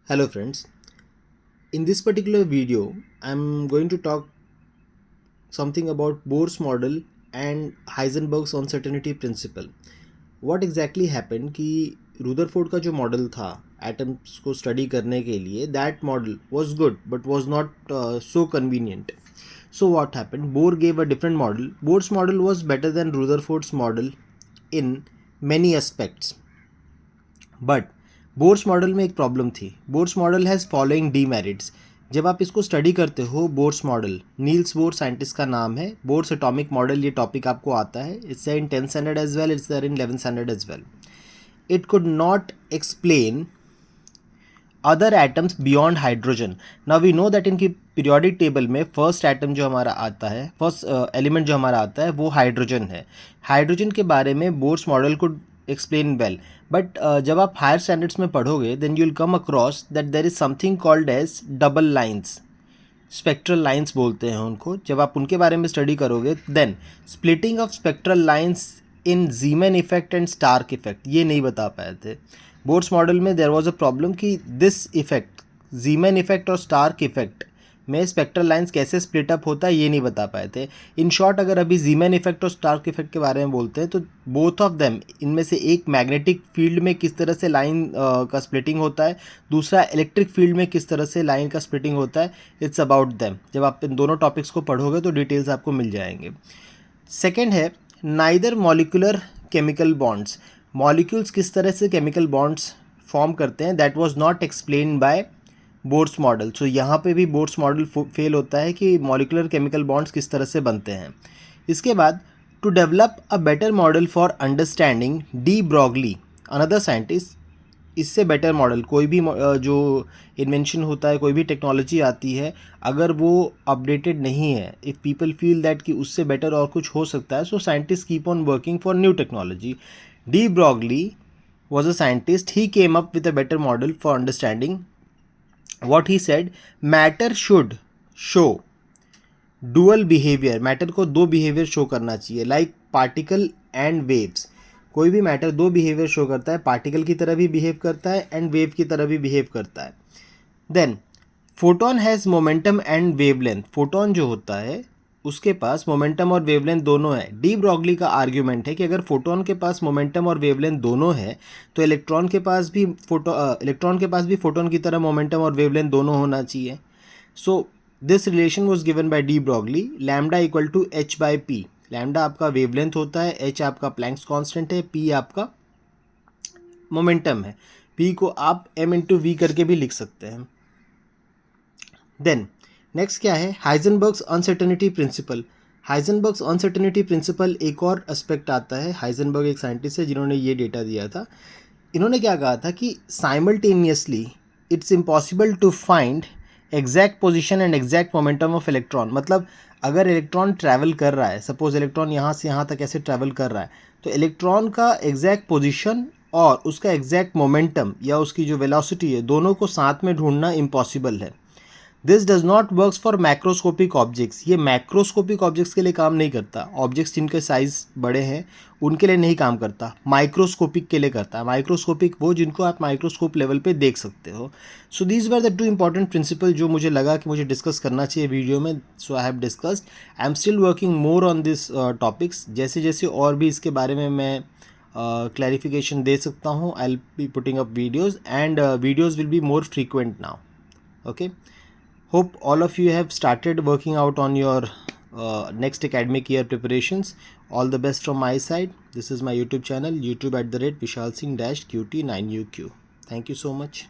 Hello friends, in this particular video I'm going to talk something about Bohr's model and Heisenberg's uncertainty principle. What exactly happened कि Rutherford का जो model था atoms को study करने के लिए that model was good but was not so convenient. So what happened? Bohr gave a different model. Bohr's model was better than Rutherford's model in many aspects. But Bohr's model में एक problem थी. Bohr's model has following demerits. जब आप इसको study करते हो Bohr's model, Niels Bohr scientist का नाम है. बोर्स एटॉमिक मॉडल ये टॉपिक आपको आता है. It's in 10th standard as well, it's there in 11th standard as well. It could not explain other atoms beyond hydrogen. Now we know that इनकी periodic table में first atom जो हमारा आता है, फर्स्ट एलिमेंट जो हमारा आता है वो हाइड्रोजन है. हाइड्रोजन के बारे में बोर्स मॉडल को एक्सप्लेन वेल. बट जब आप हायर स्टैंडर्ड्स में पढ़ोगे then you will come across that there is something called as double lines. Spectral lines बोलते हैं उनको. जब आप उनके बारे में स्टडी करोगे then splitting of spectral lines in Zeeman effect and Stark effect ये नहीं बता पाए थे. बोर्ड्स मॉडल में देयर वाज अ प्रॉब्लम कि दिस इफेक्ट, जीमैन इफेक्ट और स्टार्क इफेक्ट में स्पेक्ट्रल लाइंस कैसे स्प्लिट अप होता है ये नहीं बता पाए थे. इन शॉर्ट अगर अभी जीमैन इफेक्ट और स्टार्क इफेक्ट के बारे में बोलते हैं तो बोथ ऑफ देम, इनमें से एक मैग्नेटिक फील्ड में किस तरह से लाइन का स्प्लिटिंग होता है, दूसरा इलेक्ट्रिक फील्ड में किस तरह से लाइन का स्प्लिटिंग होता है. It's about them. जब आप इन दोनों टॉपिक्स को पढ़ोगे तो डिटेल्स आपको मिल जाएंगे. सेकेंड है neither molecular chemical bonds. Molecules किस तरह से केमिकल बॉन्ड्स फॉर्म करते हैं that was not explained by Bohr's model. So यहाँ पे भी बोर्स मॉडल फेल होता है कि मॉलिकुलर केमिकल बॉन्ड्स किस तरह से बनते हैं. इसके बाद to develop a better model for understanding, de Broglie another scientist, इससे बेटर मॉडल कोई भी जो इन्वेंशन होता है, कोई भी टेक्नोलॉजी आती है, अगर वो अपडेटेड नहीं है, इफ़ पीपल फील दैट कि उससे बेटर और कुछ हो सकता है, so scientist keep on working for new technology. De Broglie was a scientist. He came up with a better model for understanding. What he said, matter should show dual behavior. Matter को दो behaviour show करना चाहिए, like particle and waves. कोई भी matter दो behaviour show करता है, particle की तरह भी बिहेव करता है एंड वेव की तरह भी बिहेव करता है. Then photon has momentum and wavelength. Photon जो होता है उसके पास मोमेंटम और वेवलेंथ दोनों है. डी ब्रॉगली का आर्ग्यूमेंट है कि अगर फोटोन के पास मोमेंटम और वेवलेंथ दोनों है तो इलेक्ट्रॉन के पास भी फोटोन की तरह मोमेंटम और वेवलेंथ दोनों होना चाहिए. So this relation was given by de Broglie. Lambda equal to h by p. Lambda आपका वेवलेंथ होता है, एच आपका प्लैंक्स कॉन्स्टेंट है, पी आपका मोमेंटम है. पी को आप एम इंटू वी करके भी लिख सकते हैं. देन नेक्स्ट क्या है, हाइजनबर्ग्स अनसर्टेनिटी प्रिंसिपल. हाइजनबर्ग्स अनसर्टेनिटी प्रिंसिपल एक और एस्पेक्ट आता है. हाइजनबर्ग एक साइंटिस्ट है जिन्होंने ये डेटा दिया था. इन्होंने क्या कहा था कि simultaneously it's impossible to find exact position and exact momentum of electron. मतलब अगर इलेक्ट्रॉन ट्रैवल कर रहा है, सपोज इलेक्ट्रॉन यहाँ से यहाँ तक ऐसे ट्रैवल कर रहा है, तो इलेक्ट्रॉन का एग्जैक्ट पोजीशन और उसका एग्जैक्ट मोमेंटम या उसकी जो वेलोसिटी है दोनों को साथ में ढूंढना इम्पॉसिबल है. This does not works for macroscopic objects. ये मैक्रोस्कोपिक ऑब्जेक्ट्स के लिए काम नहीं करता. ऑब्जेक्ट्स जिनके साइज बड़े हैं उनके लिए नहीं काम करता. माइक्रोस्कोपिक के लिए करता है. माइक्रोस्कोपिक वो जिनको आप माइक्रोस्कोप लेवल पे देख सकते हो. So these were the two important principle जो मुझे लगा कि मुझे डिस्कस करना चाहिए वीडियो में. So I have discussed. I am still working more on this topics. जैसे जैसे और भी इसके बारे में मैं क्लैरिफिकेशन दे सकता हूँ, I will be putting up videos and videos will be more frequent now. Okay. Hope all of you have started working out on your next academic year preparations. All the best from my side. This is my YouTube channel, YouTube @ Vishal Singh -QT9UQ. Thank you so much.